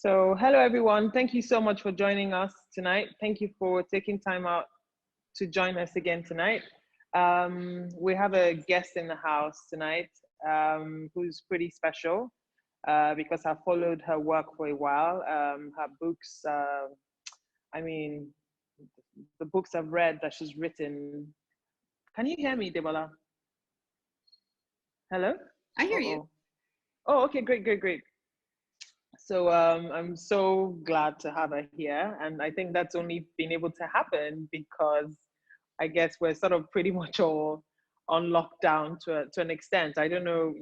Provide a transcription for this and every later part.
So, hello everyone. Thank you so much for joining us tonight. Thank you for taking time out to join us again tonight. We have a guest in the house tonight who's pretty special because I've followed her work for a while. Her books, I mean, the books I've read that she's written. Can you hear me, Debola? Hello? I hear you. Oh, okay, great. So I'm so glad to have her here, and I think that's only been able to happen because I guess we're sort of pretty much all on lockdown to an extent. I don't know,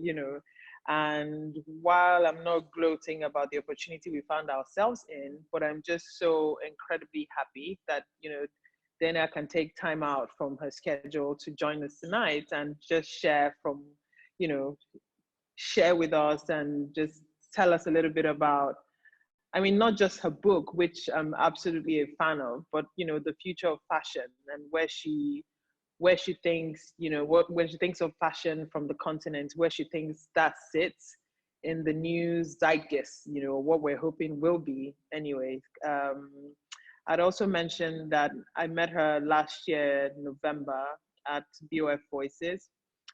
and while I'm not gloating about the opportunity we found ourselves in, but I'm just so incredibly happy that, Dana can take time out from her schedule to join us tonight and just you know, share with us and just tell us a little bit about, I mean, not just her book, which I'm absolutely a fan of, but the future of fashion and where she thinks, when she thinks of fashion from the continent, where she thinks that sits in the new zeitgeist, what we're hoping will be anyway. I'd also mentioned that I met her last year, November, at BOF Voices,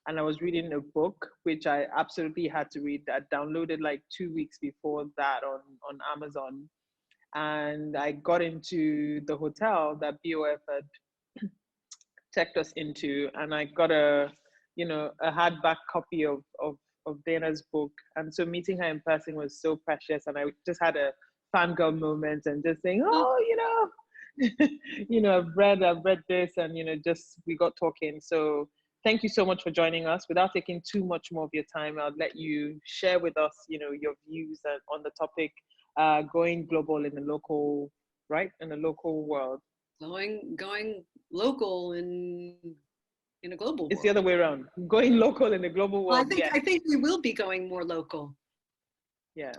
and I was reading a book which I absolutely had to read. I downloaded like 2 weeks before that on Amazon, and I got into the hotel that BOF had checked us into, and I got a hardback copy of Dana's book, and so meeting her in person was so precious, and I just had a fangirl moment and just saying, oh, I've read this, and just we got talking. So thank you so much for joining us. Without taking too much more of your time, I'll let you share with us, your views on the topic, going global in the local, right, in the local world. Going local in a global world. It's the other way around. Going local in the global world. Well, I think we will be going more local. Yeah.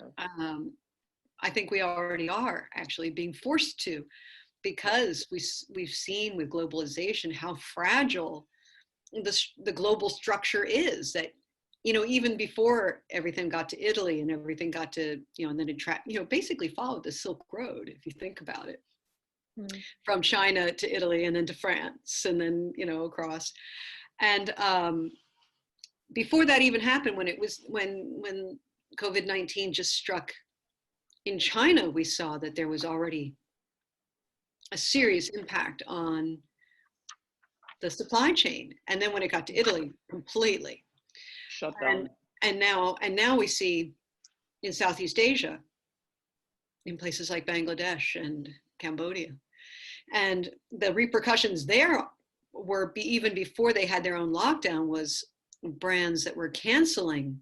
I think we already are actually being forced to, because we've seen with globalization how fragile the global structure is. That even before everything got to Italy and everything got to and then it basically followed the Silk Road, if you think about it. From China to Italy and then to France and then across. And before that even happened, when COVID-19 just struck in China, we saw that there was already a serious impact on the supply chain. And then when it got to Italy, completely shut down. And now we see in Southeast Asia, in places like Bangladesh and Cambodia, and the repercussions there were even before they had their own lockdown, was brands that were canceling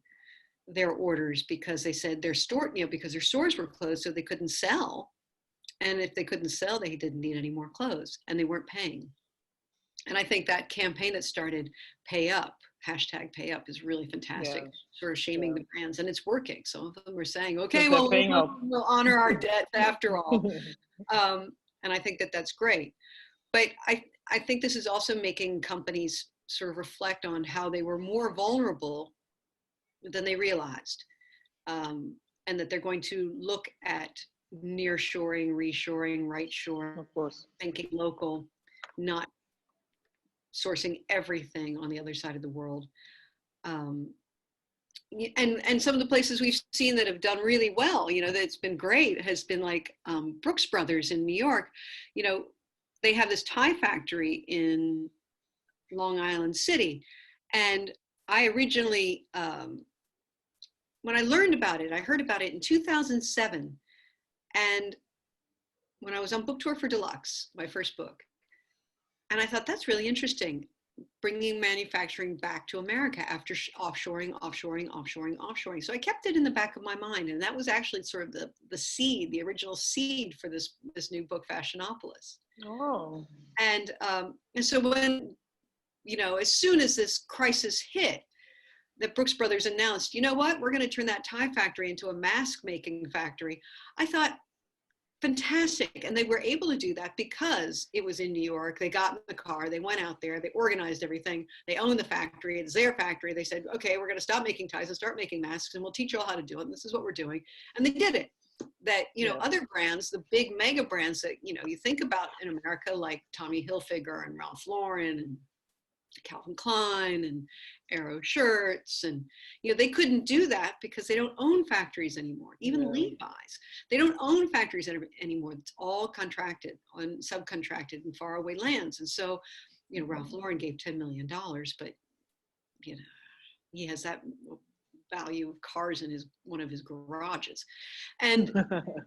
their orders because they said because their stores were closed, so they couldn't sell. And if they couldn't sell, they didn't need any more clothes, and they weren't paying. And I think that campaign that started Pay Up, #PayUp, is really fantastic, sort of shaming the brands, and it's working. Some of them are saying, okay, well, we'll honor our debt after all. And I think that that's great. But I think this is also making companies sort of reflect on how they were more vulnerable than they realized. And that they're going to look at nearshoring, reshoring, right shoring, of course, thinking local, not sourcing everything on the other side of the world. And some of the places we've seen that have done really well, that's been great, has been like Brooks Brothers in New York. They have this tie factory in Long Island City. And I originally, when I learned about it, I heard about it in 2007. And when I was on book tour for Deluxe, my first book, and I thought, that's really interesting, bringing manufacturing back to America after offshoring. So I kept it in the back of my mind. And that was actually sort of the seed, the original seed for this new book, Fashionopolis. Oh. And so when, as soon as this crisis hit, that Brooks Brothers announced, what, we're going to turn that tie factory into a mask making factory. I thought, fantastic. And they were able to do that because it was in New York. They got in the car, they went out there, they organized everything. They own the factory, it's their factory. They said, okay, we're going to stop making ties and start making masks, and we'll teach you all how to do it. And this is what we're doing. And they did it. that, you know, Yeah. other brands, the big mega brands that, you know, you think about in America, like Tommy Hilfiger and Ralph Lauren and Calvin Klein and Aero shirts, and, you know, they couldn't do that because they don't own factories anymore. Even Yeah. Levi's, they don't own factories anymore. It's all contracted on subcontracted in faraway lands. And so, you know, Ralph Lauren gave $10 million, but, you know, he has that value of cars in one of his garages. And,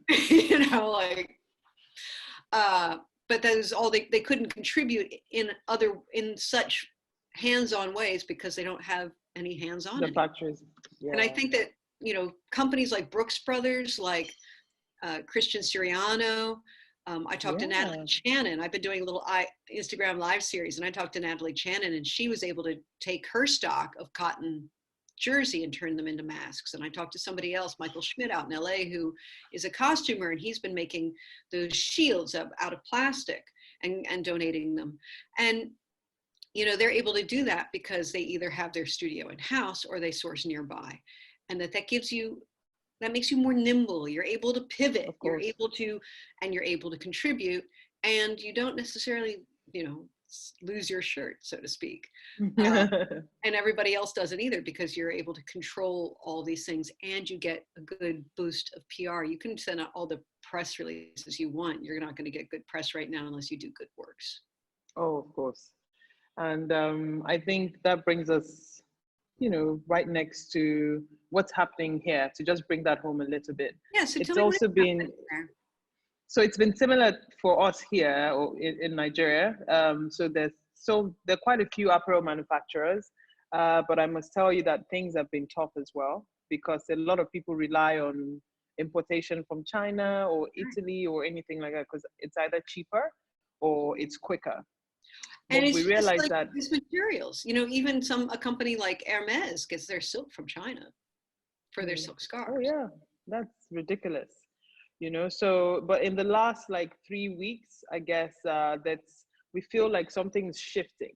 you know, like, but that is all they couldn't contribute in such hands-on ways because they don't have any hands-on. The factories. Yeah. And I think that, you know, companies like Brooks Brothers, like Christian Siriano, I talked to Natalie Channon. I've been doing a little Instagram live series, and I talked to Natalie Channon, and she was able to take her stock of cotton jersey and turn them into masks. And I talked to somebody else, Michael Schmidt, out in LA, who is a costumer, and he's been making those shields out of plastic and donating them. And, you know, they're able to do that because they either have their studio in-house or they source nearby. And that makes you more nimble. You're able to pivot, you're able to contribute, and you don't necessarily, you know, lose your shirt, so to speak. And everybody else doesn't either, because you're able to control all these things and you get a good boost of PR. You can send out all the press releases you want. You're not going to get good press right now unless you do good works. Oh, of course. And I think that brings us, you know, right next to what's happening here, to just bring that home a little bit. Yeah, so it's also been, so it's been similar for us here or in Nigeria. So there are quite a few apparel manufacturers, but I must tell you that things have been tough as well, because a lot of people rely on importation from China or Italy or anything like that, because it's either cheaper or it's quicker. And but it's we realize like that these materials, you know, even a company like Hermes gets their silk from China for their silk scarves. Oh yeah, that's ridiculous. You know, so, but in the last like 3 weeks, I guess we feel like something's shifting,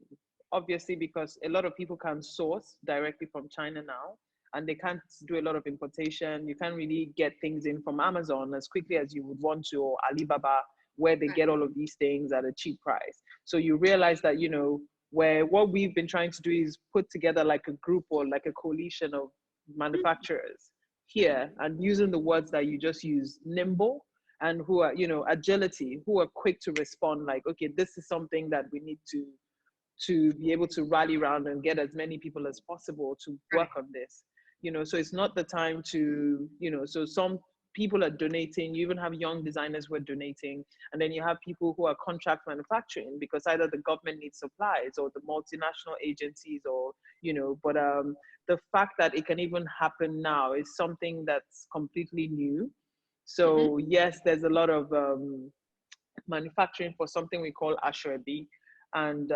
obviously, because a lot of people can source directly from China now, and they can't do a lot of importation. You can't really get things in from Amazon as quickly as you would want to, or Alibaba, where they get all of these things at a cheap price. So you realize that, you know, what we've been trying to do is put together like a group or like a coalition of manufacturers here, and using the words that you just use, nimble, and who are, you know, agility, who are quick to respond, like, okay, this is something that we need to be able to rally around and get as many people as possible to work on this. You know, so it's not the time to, you know, so some people are donating. You even have young designers who are donating, and then you have people who are contract manufacturing, because either the government needs supplies or the multinational agencies, or, you know, but the fact that it can even happen now is something that's completely new. So yes, there's a lot of manufacturing for something we call Ashwebi, and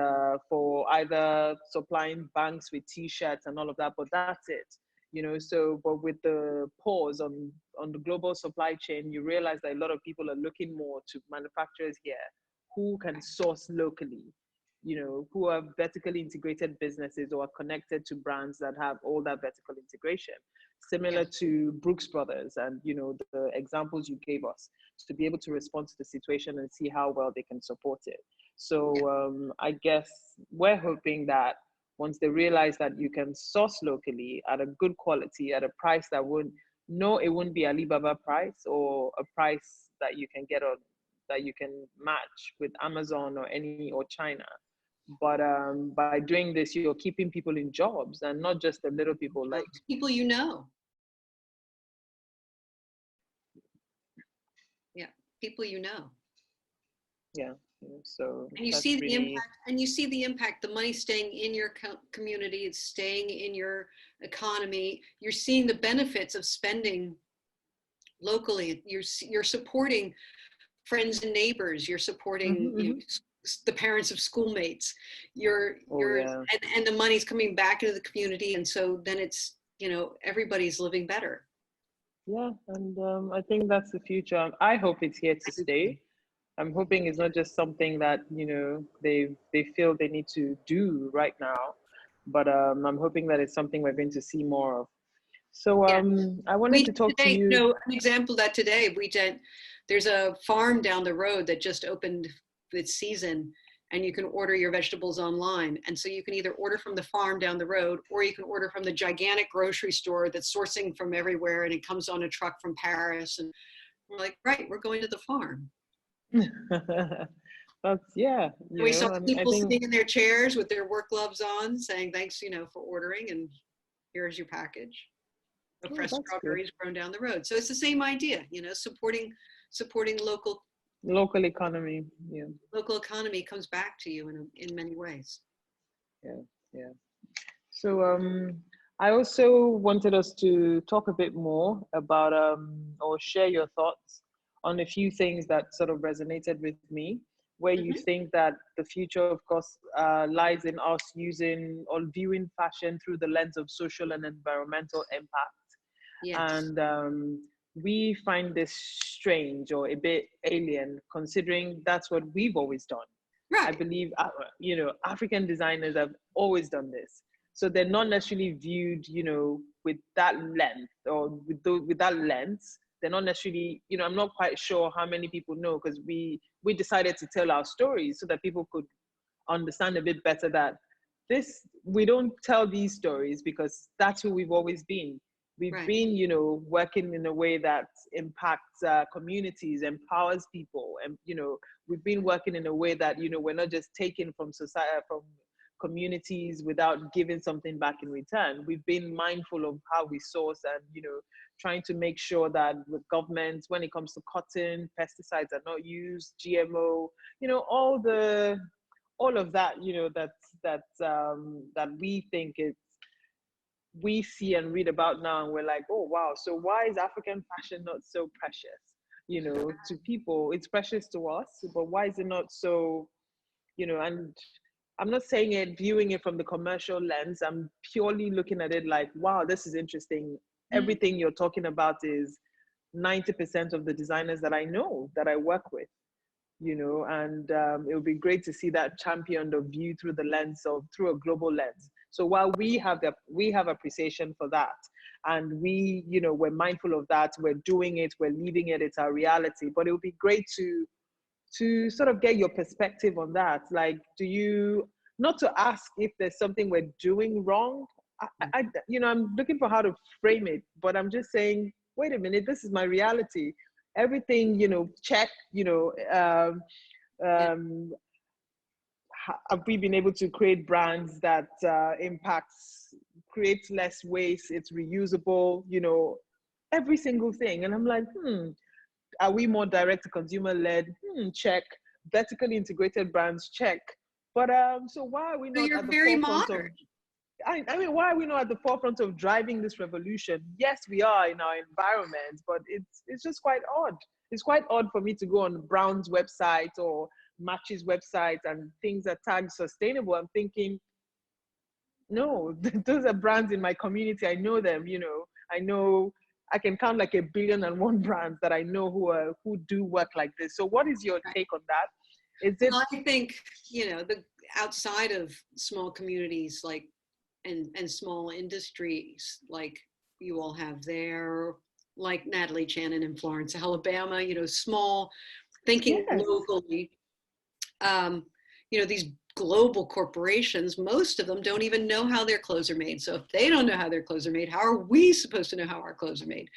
for either supplying banks with t-shirts and all of that, but that's it. You know, so, but with the pause on the global supply chain, you realize that a lot of people are looking more to manufacturers here who can source locally, you know, who are vertically integrated businesses or are connected to brands that have all that vertical integration, similar to Brooks Brothers and, you know, the examples you gave us, to be able to respond to the situation and see how well they can support it. So I guess we're hoping that once they realize that you can source locally at a good quality, at a price that it wouldn't be Alibaba price, or a price that you can get on, that you can match with Amazon or China. But by doing this, you're keeping people in jobs, and not just the little people, like people, you know. Yeah, people, you know. Yeah. So and you see the impact, the money staying in your community, it's staying in your economy. You're seeing the benefits of spending locally. You're supporting friends and neighbors. You're supporting you know, the parents of schoolmates. And the money's coming back into the community, and so then it's, you know, everybody's living better. Yeah, and I think that's the future. I hope it's here to stay. I'm hoping it's not just something that, you know, they feel they need to do right now, but I'm hoping that it's something we're going to see more of. So Yeah. I wanted to talk to Today, you. you know, an example that today there's a farm down the road that just opened its season, and you can order your vegetables online. And so you can either order from the farm down the road, or you can order from the gigantic grocery store that's sourcing from everywhere, and it comes on a truck from Paris. And we're like, right, we're going to the farm. That's, yeah, And we saw I people think, sitting in their chairs with their work gloves on, saying, thanks, you know, for ordering, and here's your package of oh, fresh that's good. strawberries grown down the road. So it's the same idea, you know, supporting Local economy. Yeah, local economy comes back to you in many ways. yeah, yeah. So I also wanted us to talk a bit more about or share your thoughts on a few things that sort of resonated with me, where you Mm-hmm. think that the future, of course, lies in us using or viewing fashion through the lens of social and environmental impact. Yes. And we find this strange or a bit alien, considering that's what we've always done. I Right. believe, African designers have always done this. So they're not necessarily viewed, with that length or with that lens. They're not necessarily, I'm not quite sure how many people know, because we decided to tell our stories so that people could understand a bit better that we don't tell these stories because that's who we've always been. We've Right. been, working in a way that impacts communities, empowers people, and we've been working in a way that we're not just taking from society, from communities without giving something back in return. We've been mindful of how we source, and trying to make sure that with governments, when it comes to cotton, pesticides are not used, GMO, all of that, that we think we see and read about now, and we're like, oh wow, so why is African fashion not so precious? To people, it's precious to us, but why is it not so, and I'm not saying it, viewing it from the commercial lens. I'm purely looking at it like, wow, this is interesting. Mm-hmm. Everything you're talking about is 90% of the designers that I know, that I work with, and it would be great to see that championed or viewed through a global lens. So while we have appreciation for that, and we're mindful of that, we're doing it, we're leaving it, it's our reality. But it would be great to sort of get your perspective on that. Like, not to ask if there's something we're doing wrong. I'm looking for how to frame it, but I'm just saying, wait a minute, this is my reality. Everything, check, Yeah. have we been able to create brands that creates less waste, it's reusable, every single thing. And I'm like, are we more direct to consumer led? Check. Vertically integrated brands, check. But so why are we So not you're at the very forefront of, modern. I mean, why are we not at the forefront of driving this revolution? Yes, we are in our environment, but it's just quite odd. It's quite odd for me to go on Brown's website or Match's website and things that tag sustainable. I'm thinking, no, those are brands in my community. I know them, I know I can count like 1,000,000,001 brands that I know who do work like this. So what is your Right. take on that? Is it Well, I think, you know, the outside of small communities like and small industries like you all have there, like Natalie Channon in Florence, Alabama, you know, small, thinking yes. locally. Um, you know, these global corporations, most of them don't even know how their clothes are made. So if they don't know how their clothes are made, how are we supposed to know how our clothes are made?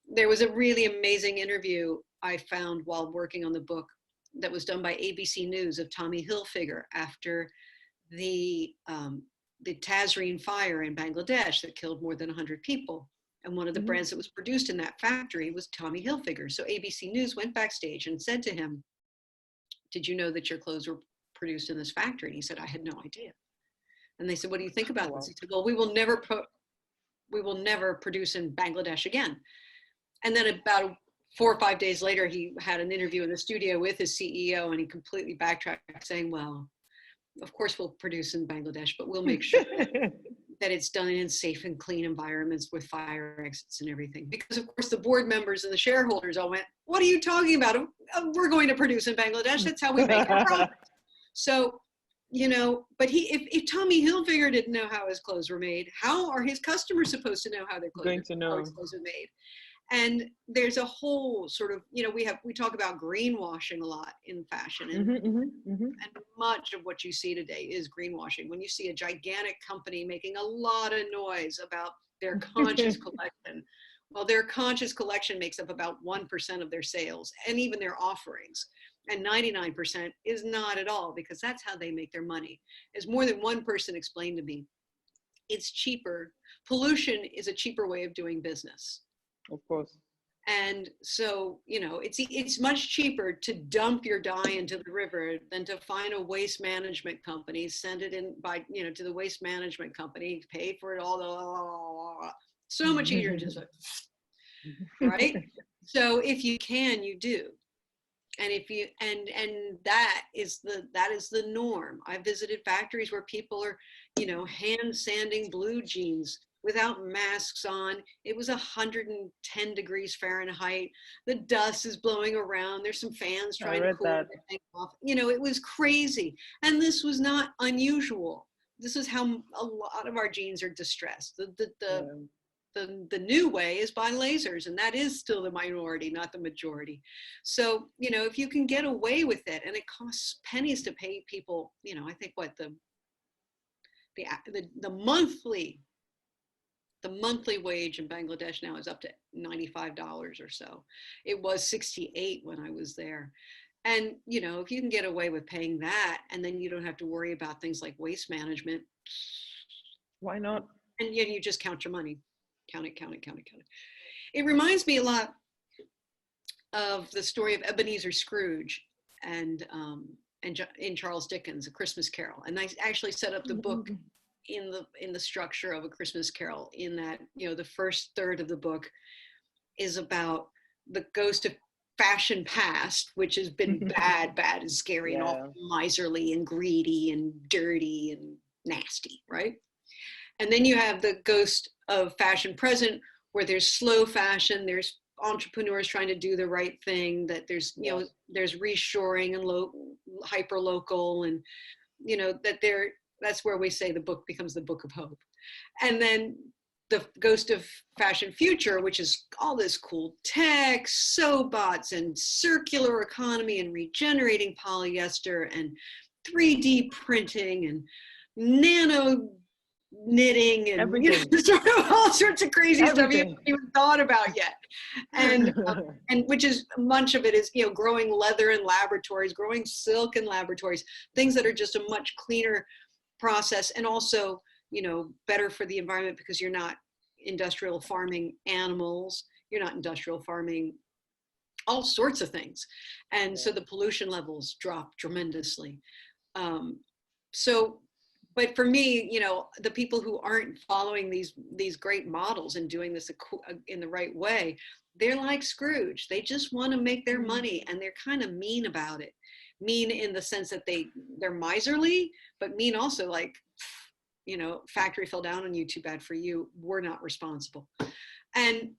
There was a really amazing interview I found while working on the book that was done by ABC News of Tommy Hilfiger after the Tazreen fire in Bangladesh that killed more than 100 people. And one of the Mm-hmm. brands that was produced in that factory was Tommy Hilfiger. So ABC News went backstage and said to him, "Did you know that your clothes were produced in this factory?" And he said, "I had no idea." And they said, "What do you think Oh, about this?" wow. He said, "Well, we will never produce in Bangladesh again." And then about 4 or 5 days later, he had an interview in the studio with his CEO, and he completely backtracked, saying, "Well, of course we'll produce in Bangladesh, but we'll make sure that it's done in safe and clean environments with fire exits and everything." Because of course the board members and the shareholders all went, "What are you talking about? We're going to produce in Bangladesh. That's how we make our product." So you know, but if Tommy Hilfiger didn't know how his clothes were made, how are his customers supposed to know how Going to how know. his clothes are made? And there's a whole sort of, you know, we talk about greenwashing a lot in fashion, and much of what you see today is greenwashing. When you see a gigantic company making a lot of noise about their conscious collection, well, their conscious collection makes up about 1% of their sales and even their offerings. And 99% is not at all, because that's how they make their money. As more than one person explained to me, it's cheaper. Pollution is a cheaper way of doing business. Of course. And so, you know, it's much cheaper to dump your dye into the river than to find a waste management company, send it in by, you know, to the waste management company, pay for it all. So much easier to just, right? So if you can, you do. And if you, and that is the norm. I visited factories where people are, you know, hand sanding blue jeans without masks on. It was 110 degrees Fahrenheit. The dust is blowing around. There's some fans trying to cool the thing off. You know, it was crazy. And this was not unusual. This is how a lot of our jeans are distressed. The new way is by lasers, and that is still the minority, not the majority. So, you know, if you can get away with it, and it costs pennies to pay people, you know, I think what the monthly wage in Bangladesh now is up to $95 or so. It was 68 when I was there. And, you know, if you can get away with paying that, and then you don't have to worry about things like waste management. Why not? And yet you just count your money. Count it. It reminds me a lot of the story of Ebenezer Scrooge and in Charles Dickens' A Christmas Carol. And I actually set up the book in the structure of A Christmas Carol, in that, you know, the first third of the book is about the ghost of fashion past, which has been bad and scary and all miserly and greedy and dirty and nasty, right? And then you have the ghost of fashion present, where there's slow fashion, there's entrepreneurs trying to do the right thing, that there's, you know, there's reshoring and hyper local, and, you know, that's where we say the book becomes the book of hope. And then the ghost of fashion future, which is all this cool tech, sobots, and circular economy, and regenerating polyester, and 3D printing, and nano knitting, and, you know, sort of all sorts of crazy stuff you haven't even thought about yet. And which is, much of it is, you know, growing leather in laboratories, growing silk in laboratories, things that are just a much cleaner process, and also, you know, better for the environment, because you're not industrial farming animals, you're not industrial farming all sorts of things. And so the pollution levels drop tremendously. But for me, you know, the people who aren't following these great models and doing this in the right way, they're like Scrooge. They just want to make their money, and they're kind of mean about it. Mean in the sense that they're miserly, but mean also like, you know, factory fell down on you, too bad for you. We're not responsible. And,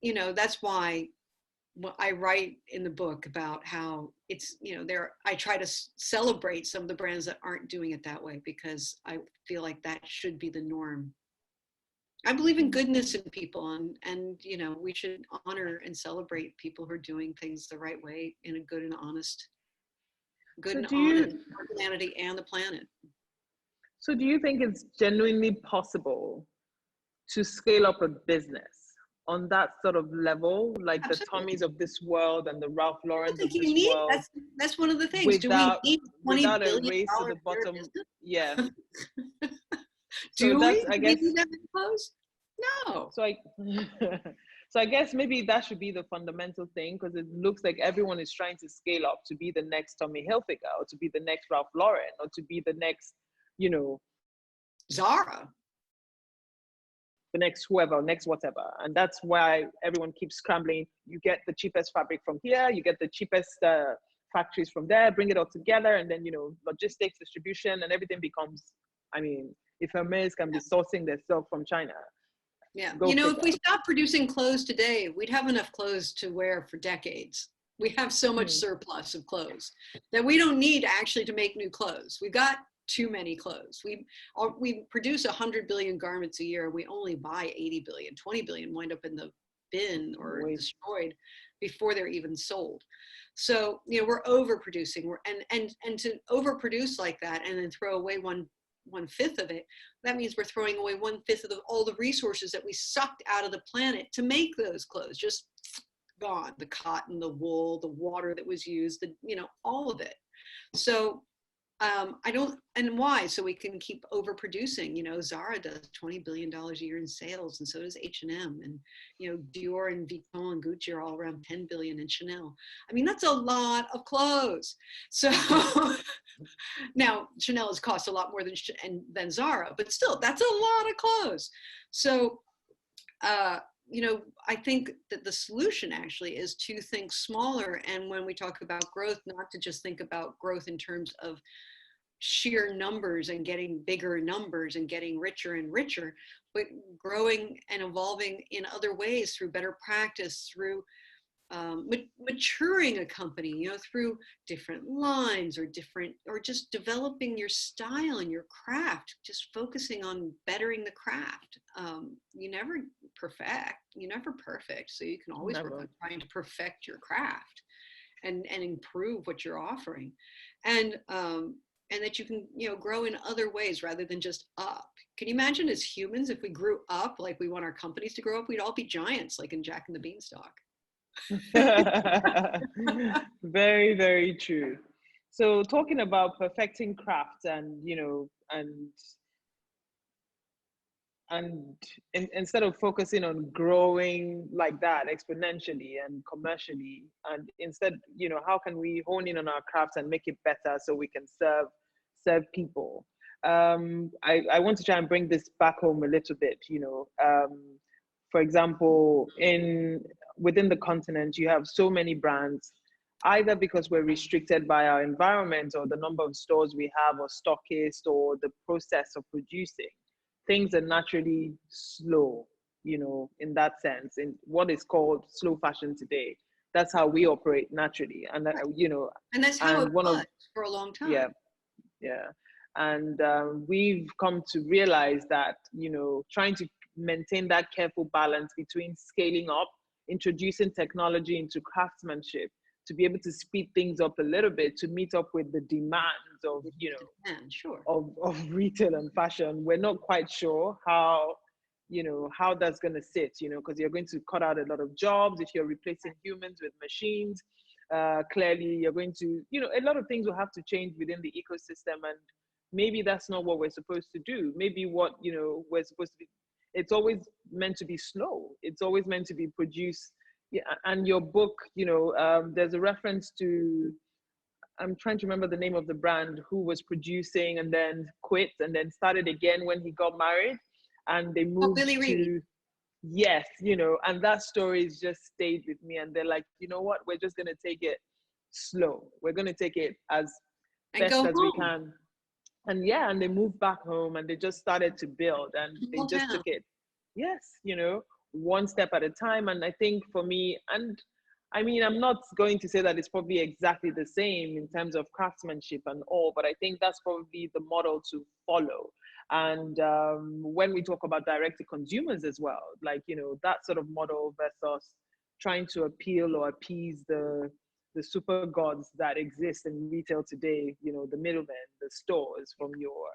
you know, that's why I write in the book about how it's, you know, I try to celebrate some of the brands that aren't doing it that way, because I feel like that should be the norm. I believe in goodness in people, and you know, we should honor and celebrate people who are doing things the right way, in a good and honest for humanity and the planet. So do you think it's genuinely possible to scale up a business on that sort of level, like Absolutely. the Tommies of this world and the Ralph Laurens of this need, world? that's one of the things. Without, do we need $20 billion a race to the bottom? Yeah. Do we? I guess, do that close? No. So I guess maybe that should be the fundamental thing, because it looks like everyone is trying to scale up to be the next Tommy Hilfiger, or to be the next Ralph Lauren, or to be the next, you know, Zara, the next whoever, next whatever. And that's why everyone keeps scrambling. You get the cheapest fabric from here, you get the cheapest factories from there, bring it all together, and then, you know, logistics, distribution, and everything becomes, I mean, if Hermes can be sourcing their silk from China. Yeah, you know, if we stopped producing clothes today, we'd have enough clothes to wear for decades. We have so much surplus of clothes that we don't need actually to make new clothes. We've got too many clothes. We produce 100 billion garments a year. We only buy 80 billion, 20 billion wind up in the bin or destroyed before they're even sold. So, you know, we're overproducing. And to overproduce like that and then throw away one fifth of it, that means we're throwing away 1/5 of all the resources that we sucked out of the planet to make those clothes. Just gone. The cotton, the wool, the water that was used, you know, all of it. So and why? So we can keep overproducing. You know, Zara does $20 billion a year in sales, and so does H&M, and you know, Dior and Vuitton and Gucci are all around 10 billion, and Chanel. I mean, that's a lot of clothes. So now Chanel has cost a lot more than Zara, but still, that's a lot of clothes. So you know, I think that the solution actually is to think smaller. And when we talk about growth, not to just think about growth in terms of sheer numbers and getting bigger numbers and getting richer and richer, but growing and evolving in other ways through better practice, through maturing a company, you know, through different lines or just developing your style and your craft, just focusing on bettering the craft. You're never perfect. So you can always work on trying to perfect your craft and improve what you're offering. And that you can, you know, grow in other ways rather than just up. Can you imagine as humans, if we grew up like we want our companies to grow up, we'd all be giants like in Jack and the Beanstalk. Very, very true. So talking about perfecting craft and, you know, instead of focusing on growing like that exponentially and commercially, and instead, you know, how can we hone in on our crafts and make it better so we can serve people? I want to try and bring this back home a little bit, you know. For example, within the continent, you have so many brands, either because we're restricted by our environment or the number of stores we have or stockists or the process of producing. Things are naturally slow, you know, in that sense, in what is called slow fashion today. That's how we operate naturally. And, you know, and that's how it was for a long time. Yeah. And we've come to realize that, you know, trying to maintain that careful balance between scaling up, introducing technology into craftsmanship, to be able to speed things up a little bit to meet up with the demands of, you know, of retail and fashion. We're not quite sure how, you know, how that's going to sit, you know, because you're going to cut out a lot of jobs if you're replacing humans with machines. Clearly, you're going to, you know, a lot of things will have to change within the ecosystem, and maybe that's not what we're supposed to do. Maybe what, you know, we're supposed to be, it's always meant to be slow. It's always meant to be produced. Yeah, and your book, you know, there's a reference to, I'm trying to remember the name of the brand, who was producing and then quit and then started again when he got married, and they moved to, yes, you know, and that story just stayed with me. And they're like, you know what, we're just gonna take it slow. We're gonna take it as best as we can. And yeah, and they moved back home and they just started to build, and they just took it, yes, you know, one step at a time. And I think for me, and I mean, I'm not going to say that it's probably exactly the same in terms of craftsmanship and all, but I think that's probably the model to follow. And when we talk about direct to consumers as well, like, you know, that sort of model versus trying to appeal or appease the super gods that exist in retail today, you know, the middlemen, the stores, from your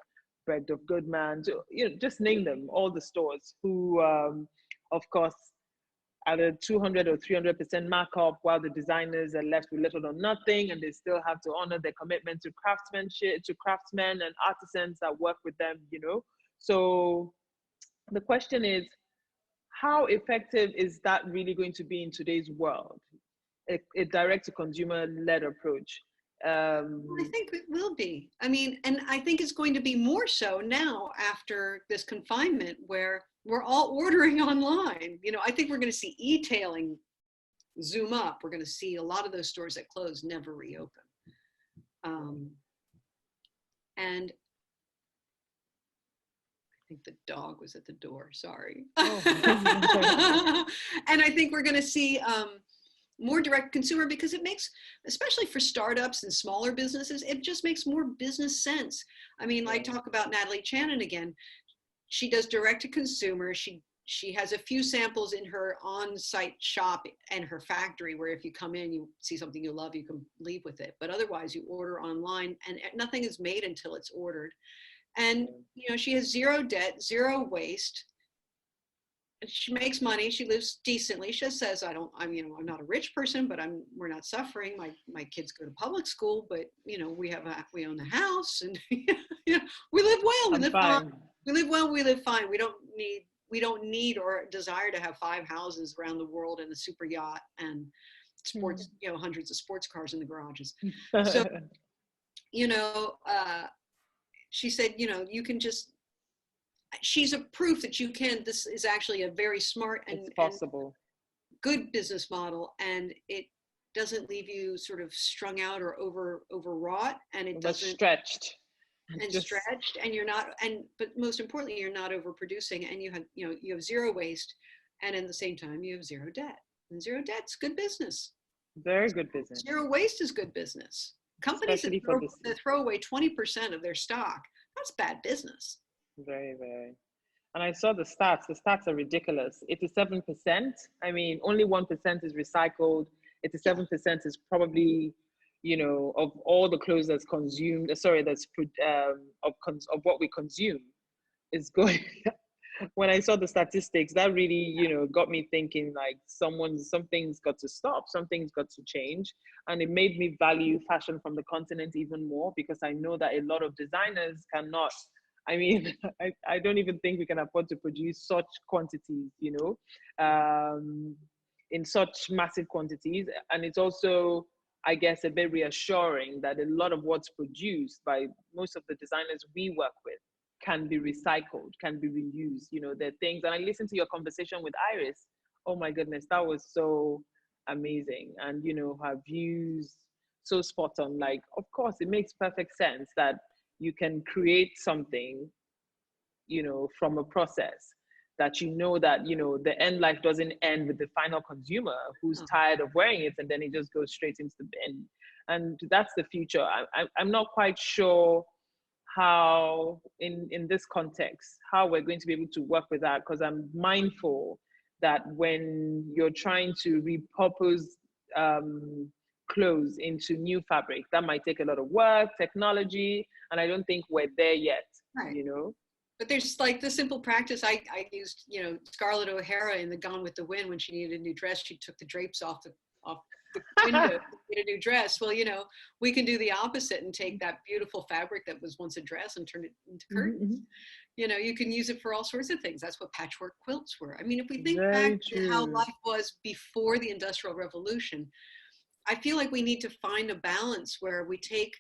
Bread of Goodman to, you know, just name them, all the stores who, of course, at a 200 or 300% markup, while the designers are left with little or nothing, and they still have to honor their commitment to craftsmanship, to craftsmen and artisans that work with them, you know. So the question is, how effective is that really going to be in today's world? A direct-to-consumer led approach. I think it will be. I mean, and I think it's going to be more so now after this confinement, where we're all ordering online. You know, I think we're going to see e-tailing zoom up. We're going to see a lot of those stores that closed never reopen. And I think the dog was at the door, sorry. Oh. And I think we're going to see, more direct consumer, because it makes, especially for startups and smaller businesses, it just makes more business sense. I mean, like, talk about Natalie Channon again. She does direct to consumer. She has a few samples in her on-site shop and her factory, where if you come in, you see something you love, you can leave with it. But otherwise, you order online, and nothing is made until it's ordered. And you know, she has zero debt, zero waste. She makes money. She lives decently. She just says, I'm not a rich person, but we're not suffering. My kids go to public school, but you know, we own the house, and you know, we live well. We live fine. We live well. We live fine. We don't need or desire to have 5 houses around the world and a super yacht and sports, you know, hundreds of sports cars in the garages. So, you know, she said, you know, you can just, she's a proof that you can, this is actually a very smart and possible, and good business model. And it doesn't leave you sort of strung out or overwrought, and it doesn't stretched. And you're not, but most importantly, you're not overproducing, and you have zero waste, and at the same time you have zero debt. And zero debt's good business. Very good business. Zero waste is good business. Companies that throw away 20% of their stock, that's bad business. Very, very. And I saw the stats. The stats are ridiculous. 87%. I mean, only 1% is recycled. 87% is probably, you know, of all the clothes that's consumed, of what we consume is going. When I saw the statistics, that really, you know, got me thinking, like, something's got to stop, something's got to change. And it made me value fashion from the continent even more, because I know that a lot of designers cannot, I mean, I don't even think we can afford to produce such quantities, you know, in such massive quantities. And it's also, I guess, a bit reassuring that a lot of what's produced by most of the designers we work with can be recycled, can be reused. You know, there are things, and I listened to your conversation with Iris. Oh my goodness, that was so amazing. And, you know, her views, so spot on. Like, of course, it makes perfect sense that you can create something, you know, from a process that, you know, that, you know, the end life doesn't end with the final consumer who's tired of wearing it, and then it just goes straight into the bin. And that's the future. I'm not quite sure how, in this context, how we're going to be able to work with that, because I'm mindful that when you're trying to repurpose clothes into new fabric, that might take a lot of work, technology, and I don't think we're there yet, right. You know? But there's like the simple practice. I used, you know, Scarlett O'Hara in The Gone with the Wind, when she needed a new dress, she took the drapes off the window to get a new dress. Well, you know, we can do the opposite and take that beautiful fabric that was once a dress and turn it into curtains. Mm-hmm. You know, you can use it for all sorts of things. That's what patchwork quilts were. I mean, if we think back to how life was before the Industrial Revolution, I feel like we need to find a balance where we take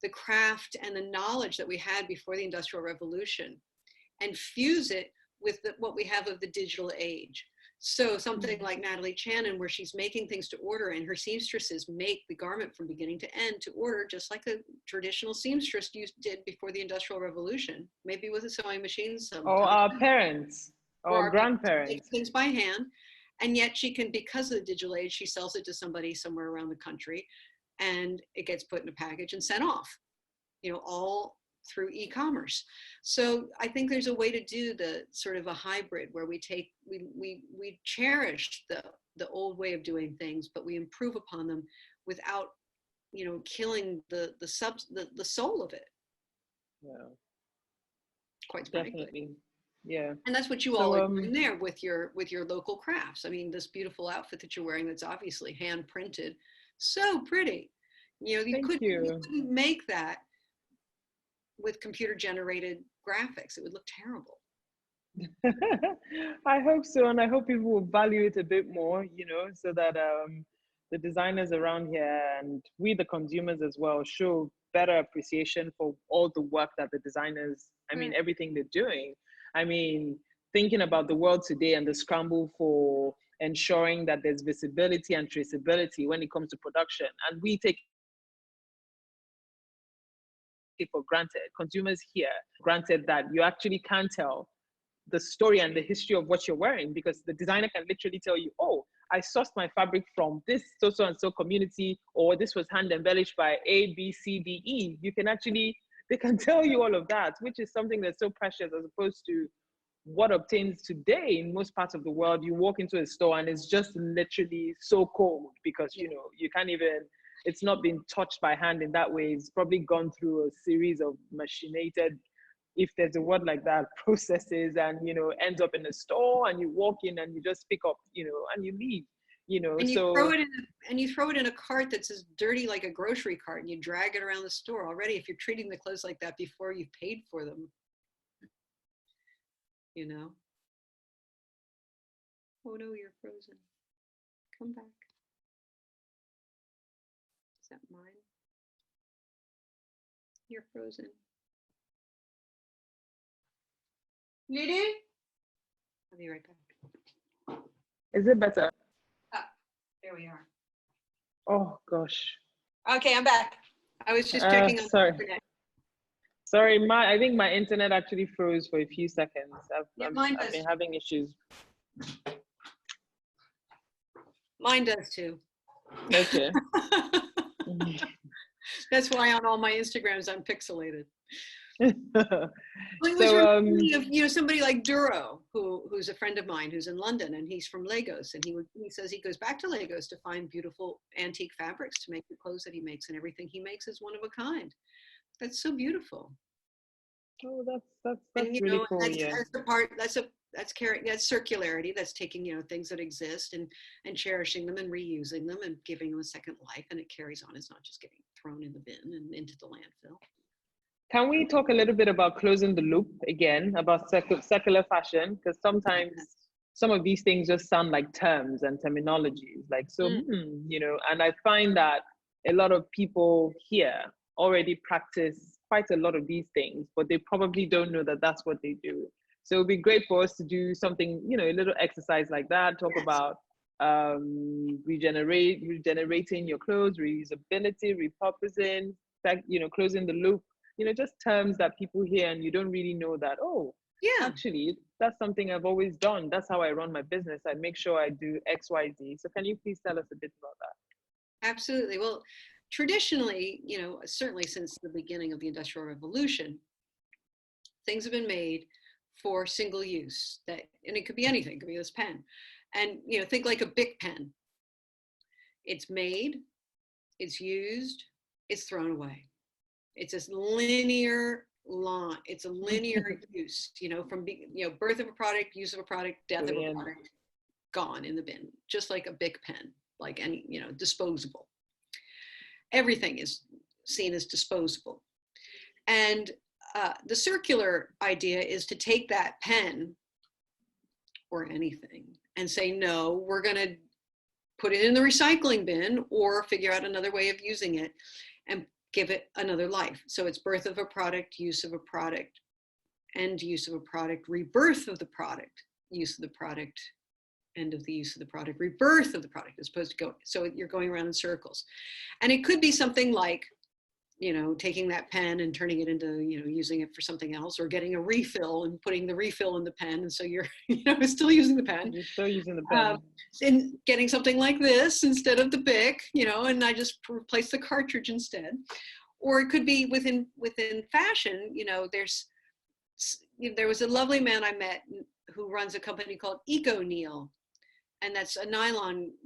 the craft and the knowledge that we had before the Industrial Revolution and fuse it with what we have of the digital age. So something like Natalie Channon, where she's making things to order, and her seamstresses make the garment from beginning to end to order, just like a traditional seamstress did before the Industrial Revolution, maybe with a sewing machine. Or our parents, or our grandparents. Make things by hand. And yet she can, because of the digital age, she sells it to somebody somewhere around the country, and it gets put in a package and sent off, you know, all through e-commerce. So I think there's a way to do the sort of a hybrid where we cherish the old way of doing things, but we improve upon them without, you know, killing the soul of it. Yeah. Quite frankly. Definitely. Yeah. And that's what you all are doing there with your local crafts. I mean, this beautiful outfit that you're wearing, that's obviously hand printed, so pretty. You know, you couldn't make that with computer generated graphics. It would look terrible. I hope so, and I hope people will value it a bit more, you know, so that the designers around here and we, the consumers as well, show better appreciation for all the work that the designers, I mean, everything they're doing. I mean, thinking about the world today and the scramble for ensuring that there's visibility and traceability when it comes to production, and we take it for granted. Consumers here, granted that you actually can't tell the story and the history of what you're wearing, because the designer can literally tell you, oh, I sourced my fabric from this so and so community, or this was hand embellished by A, B, C, D, E. You can actually, they can tell you all of that, which is something that's so precious as opposed to what obtains today in most parts of the world. You walk into a store and it's just literally so cold because, you know, you can't even, it's not been touched by hand in that way. It's probably gone through a series of machinated, if there's a word like that, processes, and, you know, ends up in a store, and you walk in and you just pick up, you know, and you leave, you know. And you So throw it in and you throw it in a cart that's as dirty like a grocery cart, and you drag it around the store. Already, if you're treating the clothes like that before you've paid for them, you know. Oh no, you're frozen. Come back. Is that mine? You're frozen. Lily? I'll be right back. is it better? Ah, there we are. Oh gosh. Okay, I'm back. I was just checking on Sorry. the internet. Sorry, I think my internet actually froze for a few seconds. I've been having issues. Mine does too. Okay. That's why on all my Instagrams I'm pixelated. Well, it was So reminding me of, you know, somebody like Duro, who's a friend of mine who's in London, and he's from Lagos, and he says he goes back to Lagos to find beautiful antique fabrics to make the clothes that he makes, and everything he makes is one of a kind. That's so beautiful. oh, that's And you really know, cool. Yeah. that's circularity. That's taking, you know, things that exist and cherishing them and reusing them and giving them a second life, and it carries on. It's not just getting thrown in the bin and into the landfill. Can we talk a little bit about closing the loop again, about secular fashion? Because sometimes some of these things just sound like terms and terminologies, like, so, you know, and I find that a lot of people here already practice quite a lot of these things, but they probably don't know that that's what they do. So it'd be great for us to do something, you know, a little exercise like that, talk about regenerating your clothes, reusability, repurposing, you know, closing the loop, you know, just terms that people hear and you don't really know that, oh, Yeah. actually, that's something I've always done. That's how I run my business. I make sure I do X, Y, Z. So can you please tell us a bit about that? Absolutely. Well, traditionally, you know, certainly since the beginning of the Industrial Revolution, things have been made for single use. And it could be anything. It could be this pen, and you know, think like a Bic pen. It's made, it's used, it's thrown away. It's this linear line. It's a linear use. You know, from birth of a product, use of a product, death of a product, gone in the bin. Just like a Bic pen, like any, you know, disposable. Everything is seen as disposable. And the circular idea is to take that pen or anything and say, no, we're going to put it in the recycling bin or figure out another way of using it and give it another life. So it's birth of a product, use of a product, end use of a product, rebirth of the product, use of the product, end of the use of the product, rebirth of the product, as opposed to go. So you're going around in circles. And it could be something like, you know, taking that pen and turning it into, you know, using it for something else, or getting a refill and putting the refill in the pen. And so you're, you know, still using the pen. You're still using the pen. And getting something like this instead of the Bic, you know, and I just replace the cartridge instead. Or it could be within fashion, you know, there was a lovely man I met who runs a company called EcoNeil, and that's a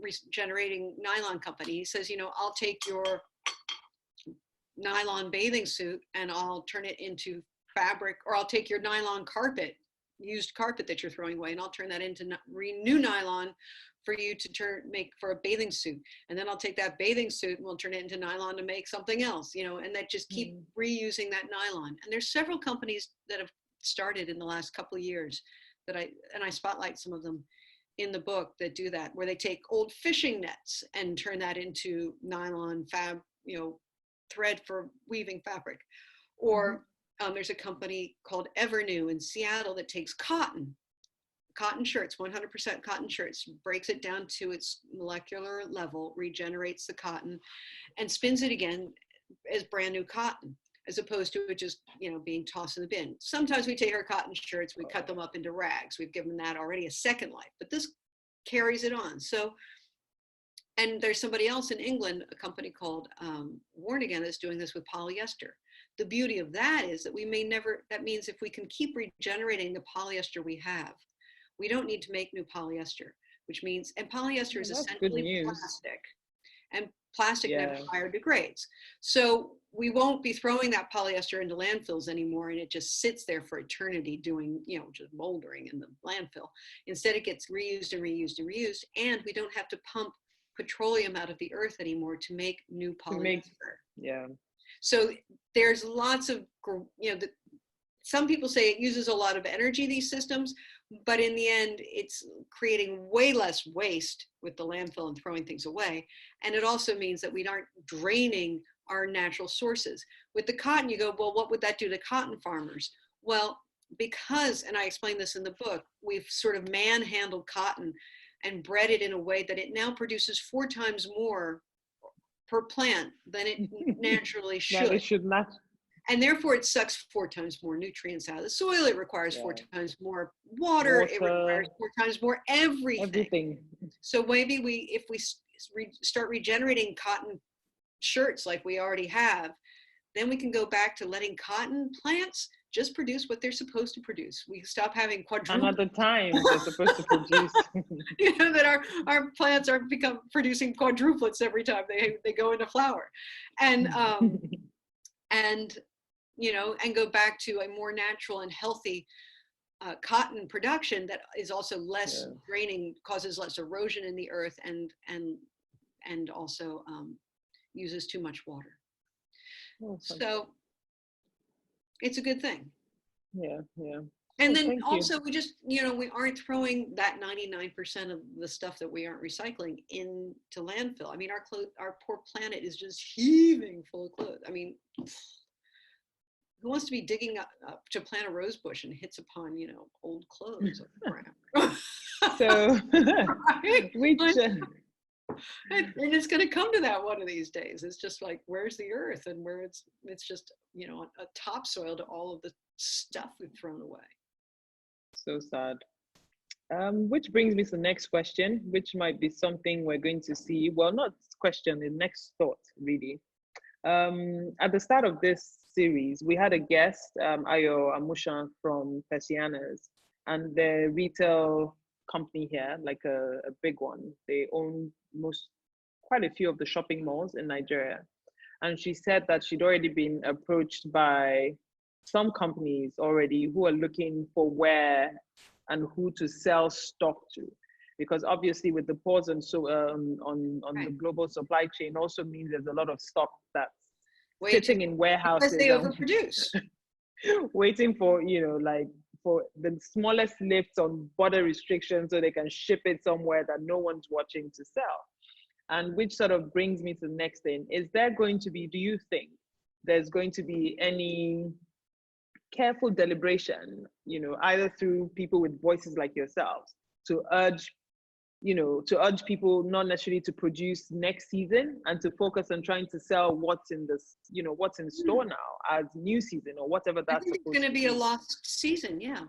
regenerating nylon company. He says, you know, I'll take your nylon bathing suit and I'll turn it into fabric, or I'll take your nylon carpet, used carpet that you're throwing away, and I'll turn that into new nylon for you to make for a bathing suit. And then I'll take that bathing suit and we'll turn it into nylon to make something else, you know, and that just keep reusing that nylon. And there's several companies that have started in the last couple of years that I spotlight some of them in the book that do that, where they take old fishing nets and turn that into nylon thread for weaving fabric. Or there's a company called Evernew in Seattle that takes cotton shirts, 100% cotton shirts, breaks it down to its molecular level, regenerates the cotton, and spins it again as brand new cotton, as opposed to it just, you know, being tossed in the bin. Sometimes we take our cotton shirts, we cut them up into rags. We've given that already a second life. But this carries it on. So, and there's somebody else in England, a company called Worn Again, that's doing this with polyester. The beauty of that is that we may never, that means if we can keep regenerating the polyester we have, we don't need to make new polyester, which means, and polyester is essentially plastic, and plastic never biodegrades. So we won't be throwing that polyester into landfills anymore, and it just sits there for eternity doing, you know, just moldering in the landfill. Instead, it gets reused and reused and reused, and we don't have to pump petroleum out of the earth anymore to make new polyester. So there's lots of, you know, some people say it uses a lot of energy, these systems, but in the end, it's creating way less waste with the landfill and throwing things away. And it also means that we aren't draining our natural sources. With the cotton, you go, well, what would that do to cotton farmers? Well, because, and I explain this in the book, we've sort of manhandled cotton and bred it in a way that it now produces 4 times more per plant than it naturally should. That it should not. And therefore it sucks 4 times more nutrients out of the soil. It requires 4 times more water. It requires 4 times more everything. So maybe if we start regenerating cotton shirts like we already have, then we can go back to letting cotton plants just produce what they're supposed to produce. We stop having quadruplets. Another time they're supposed to produce. You know, that our plants are producing quadruplets every time they go into flower. And and you know, and go back to a more natural and healthy cotton production that is also less draining, causes less erosion in the earth, and also uses too much water. So it's a good thing. And then also we just, you know, we aren't throwing that 99% of the stuff that we aren't recycling into landfill. I mean, our poor planet is just heaving full of clothes. I mean, who wants to be digging up to plant a rose bush and hits upon, you know, old clothes? So, and it's going to come to that one of these days. It's just like, where's the earth, and where it's just, you know, a topsoil to all of the stuff we've thrown away. So sad. Which brings me to the next question, which might be something we're going to see. Well, not question, the next thought, really. At the start of this series, we had a guest, Ayo Amushan from Persianas, and the retail company here, like a big one. They own quite a few of the shopping malls in Nigeria. And she said that she'd already been approached by some companies already who are looking for where and who to sell stock to, because obviously with the pause and so on the global supply chain also means there's a lot of stock that's sitting in warehouses because they overproduce, waiting for, you know, like for the smallest lifts on border restrictions so they can ship it somewhere that no one's watching to sell. And which sort of brings me to the next thing. Is there going to be, do you think there's going to be any careful deliberation, you know, either through people with voices like yourselves to urge, you know, to urge people not necessarily to produce next season and to focus on trying to sell what's in this, you know, what's in store now as new season or whatever that's supposed to be. It's going to be a lost season, yeah.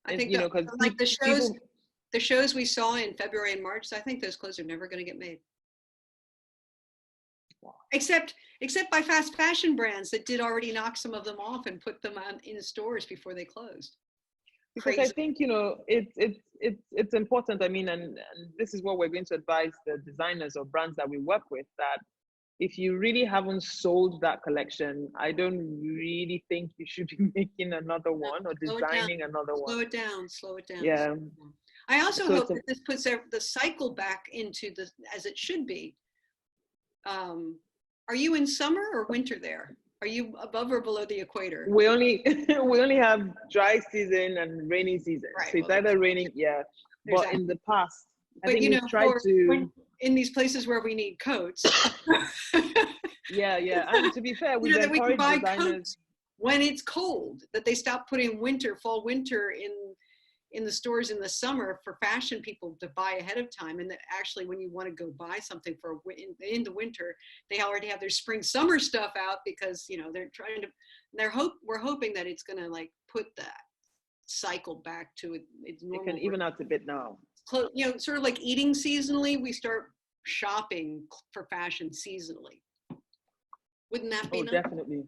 I think, you know, because like the shows we saw in February and March, I think those clothes are never going to get made. Wow. Except by fast fashion brands that did already knock some of them off and put them in stores before they closed. Because I think, you know, it's important. I mean, and this is what we're going to advise the designers or brands that we work with, that if you really haven't sold that collection, I don't really think you should be making another one or designing another one. Slow it down. Yeah. I also hope that this puts the cycle back into as it should be. Are you in summer or winter there? Are you above or below the equator? We only have dry season and rainy season. Right, so it's either raining, But in the past, I think we've tried to in these places where we need coats. Yeah. And to be fair, we've encouraged we can buy designers coats when it's cold, that they stop putting fall winter in the stores in the summer for fashion people to buy ahead of time, and that actually when you want to go buy something for in the winter, they already have their spring summer stuff out, because you know we're hoping that it's going to like put that cycle back to its normal. It can even out a bit now. sort of like eating seasonally, we start shopping for fashion seasonally. Wouldn't that be nice? Definitely.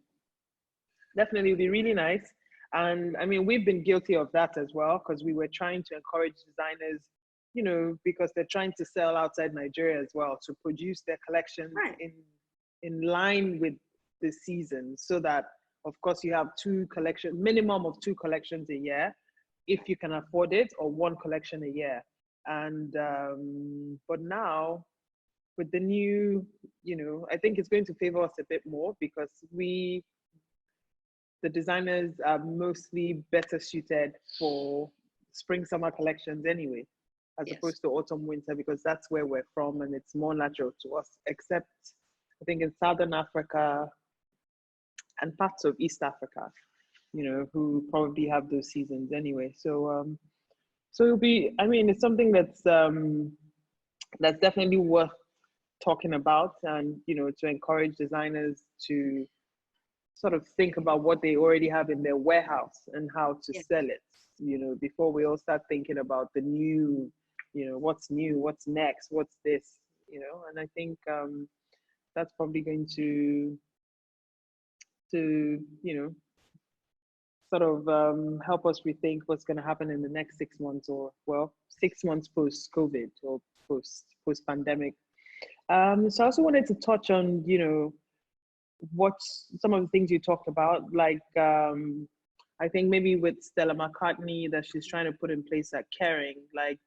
Definitely would be really nice. And I mean, we've been guilty of that as well, because we were trying to encourage designers, because they're trying to sell outside Nigeria as well, to produce their collections Right. in line with the season, so that, of course, you have minimum of two collections a year, if you can afford it, or one collection a year. And but now, with the new, I think it's going to favor us a bit more, because the designers are mostly better suited for spring summer collections anyway, as Yes. opposed to autumn winter, because that's where we're from and it's more natural to us, except I think in Southern Africa and parts of East Africa, who probably have those seasons anyway. So it'll be, I mean, it's something that's definitely worth talking about, and to encourage designers to sort of think about what they already have in their warehouse and how to sell it, before we all start thinking about the new, what's new, what's next, what's this, and I think that's probably going to sort of help us rethink what's going to happen in the next 6 months, or 6 months post COVID, or post pandemic. So I also wanted to touch on, what's some of the things you talked about, like I think maybe with Stella McCartney, that she's trying to put in place at Kering, like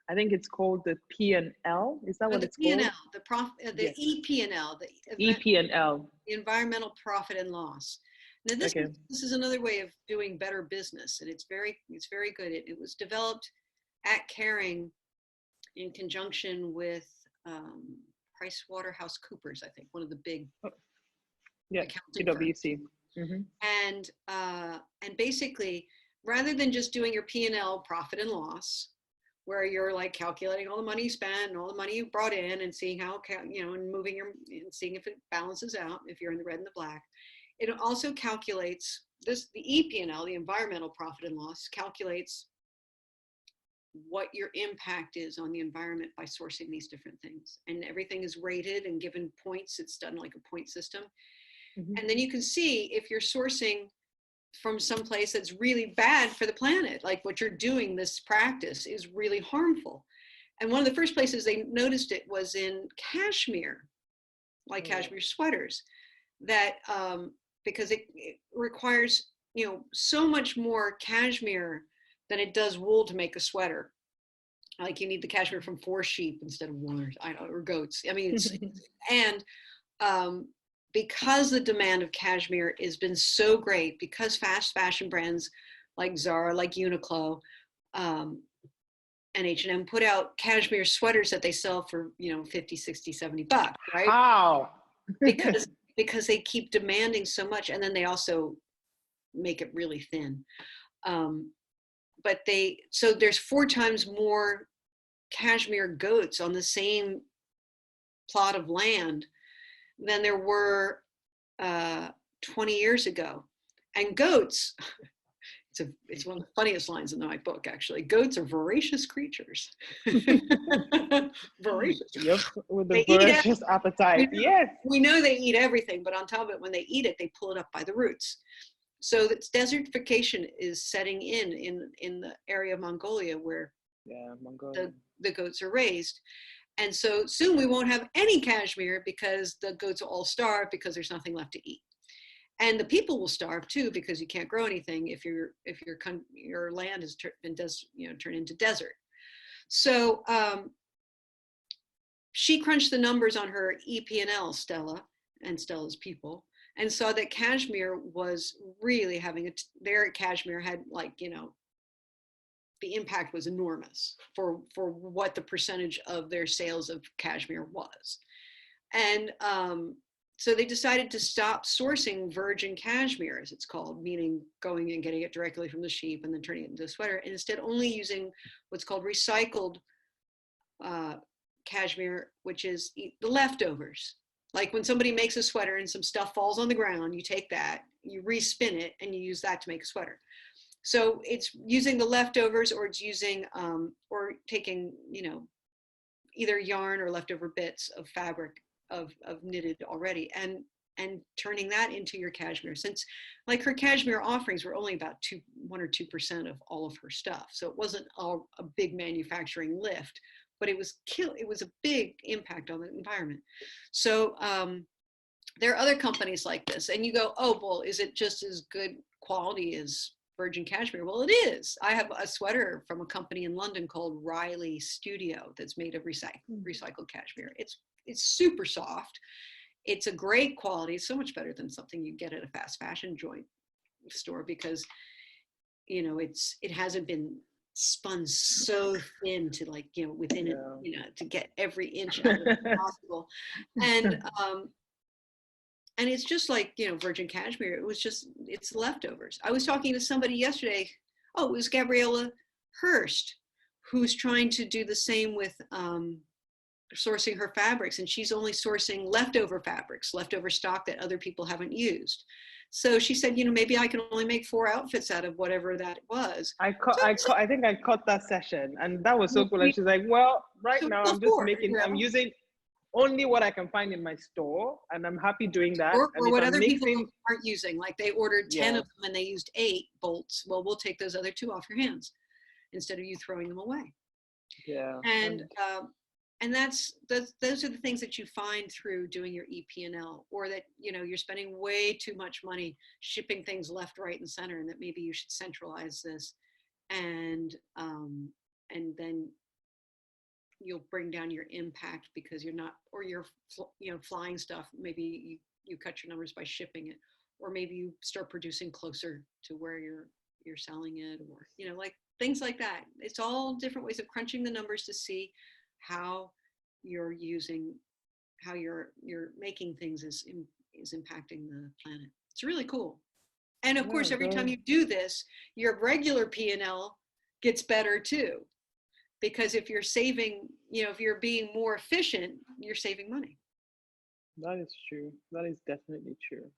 I think it's called the P&L. Is that what it's called? The EP&L, EP&L. The environmental profit and loss. Now this is another way of doing better business, and it's very good. It was developed at Kering in conjunction with PricewaterhouseCoopers, I think, one of the big accounting PwC. firms. And basically, rather than just doing your P&L, profit and loss, where you're like calculating all the money you spent and all the money you brought in, and seeing how, and moving and seeing if it balances out, if you're in the red and the black. It also calculates the EP&L, the environmental profit and loss, calculates what your impact is on the environment by sourcing these different things. And everything is rated and given points. It's done like a point system. And then you can see if you're sourcing from some place that's really bad for the planet, like what you're doing, this practice is really harmful. And one of the first places they noticed it was in cashmere, like cashmere sweaters, that because it requires, so much more cashmere than it does wool to make a sweater. Like you need the cashmere from 4 sheep instead of 1 or goats. I mean, because the demand of cashmere has been so great, because fast fashion brands like Zara, like Uniqlo, and H&M put out cashmere sweaters that they sell for, 50, 60, 70 bucks, right? Wow. because they keep demanding so much, and then they also make it really thin. So there's 4 times more cashmere goats on the same plot of land than there were 20 years ago. And goats, it's one of the funniest lines in my book, actually. Goats are voracious creatures. Voracious. Yep, with the voracious appetite. Yes. We know they eat everything, but on top of it, when they eat it, they pull it up by the roots. So that desertification is setting in the area of Mongolia where the goats are raised. And so soon we won't have any cashmere because the goats will all starve because there's nothing left to eat. And the people will starve too, because you can't grow anything if your land has turned into desert. So she crunched the numbers on her EP&L, Stella, and Stella's people, and saw that cashmere was really having their cashmere had the impact was enormous for what the percentage of their sales of cashmere was. And so they decided to stop sourcing virgin cashmere, as it's called, meaning going and getting it directly from the sheep and then turning it into a sweater, and instead only using what's called recycled cashmere, which is the leftovers. Like when somebody makes a sweater and some stuff falls on the ground, you take that, you respin it, and you use that to make a sweater. So it's using the leftovers, or it's using, or taking, either yarn or leftover bits of fabric of knitted already, and turning that into your cashmere. Since like her cashmere offerings were only about 1 or 2% of all of her stuff. So it wasn't a big manufacturing lift, but it was a big impact on the environment. So there are other companies like this, and you go, oh, well, is it just as good quality as virgin cashmere? Well, it is. I have a sweater from a company in London called Riley Studio that's made of recycled cashmere. It's super soft. It's a great quality, so much better than something you get at a fast fashion joint store, because it hasn't been spun so thin to within it, to get every inch out of it possible. And it's just like, virgin cashmere. It's leftovers. I was talking to somebody yesterday. Oh, it was Gabriella Hurst, who's trying to do the same with sourcing her fabrics, and she's only sourcing leftover fabrics, leftover stock that other people haven't used. So she said, maybe I can only make 4 outfits out of whatever that was. I think I caught that session, and that was so cool. And she's like, well, right now I'm just I'm using only what I can find in my store, and I'm happy doing that. Or what other people aren't using. Like they ordered 10 of them and they used 8 bolts. Well, we'll take those other 2 off your hands instead of you throwing them away. Yeah. And those are the things that you find through doing your EP&L, or that, you're spending way too much money shipping things left, right, and center, and that maybe you should centralize this, and then you'll bring down your impact because you're not, or you're, flying stuff. Maybe you cut your numbers by shipping it, or maybe you start producing closer to where you're selling it, or, like things like that. It's all different ways of crunching the numbers to see how you're making things is impacting the planet. It's really cool. And of course, every time you do this, your regular P&L gets better too, because if you're saving, if you're being more efficient, you're saving money. That is true. That is definitely true.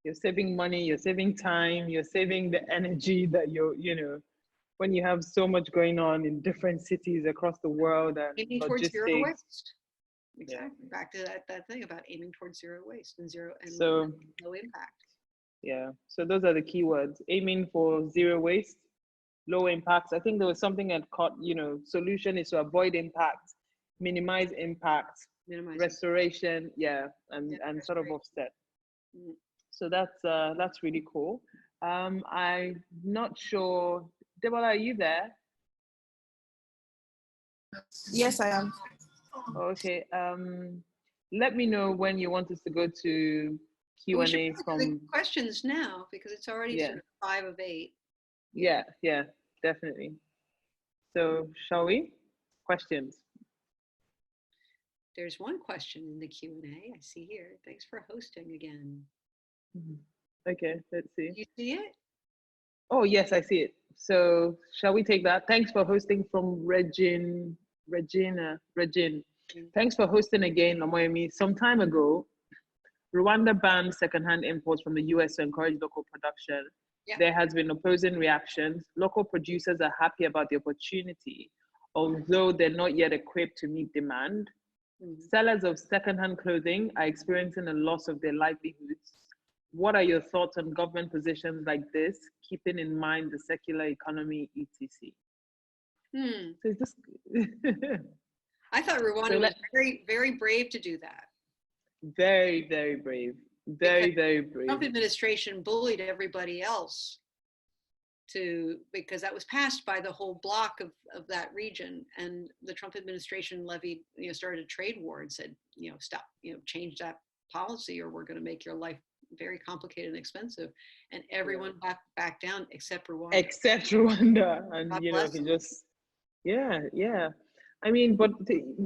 You're saving money, you're saving time, you're saving the energy that when you have so much going on in different cities across the world, and aiming towards zero waste. Exactly. Yeah. Back to that thing about aiming towards zero waste and low impact. Yeah. So those are the key words: aiming for zero waste, low impacts. I think there was something that caught. Solution is to avoid impact, minimize impact, restoration. Yeah, and sort of offset. Mm. So that's really cool. I'm not sure. Deborah, are you there? Yes, I am. Okay. Let me know when you want us to go to Q&A from the questions now, because it's already sort of 5 of 8. Yeah, definitely. So shall we? Questions. There's one question in the Q&A I see here. Thanks for hosting again. Okay, let's see. You see it? Oh, yes, I see it. So shall we take that? Thanks for hosting from Regina. Thanks for hosting again, Omoyemi. Some time ago, Rwanda banned secondhand imports from the US to encourage local production. Yeah. There has been opposing reactions. Local producers are happy about the opportunity, although they're not yet equipped to meet demand. Mm-hmm. Sellers of secondhand clothing are experiencing a loss of their livelihoods. What are your thoughts on government positions like this, keeping in mind the secular economy, etc.? So just I thought Rwanda was very, very brave to do that. Very, very brave. Very, very brave. The Trump administration bullied everybody else because that was passed by the whole bloc of that region, and the Trump administration started a trade war and said, stop, change that policy, or we're going to make your life very complicated and expensive. And everyone backed down except Rwanda. And he just I mean, but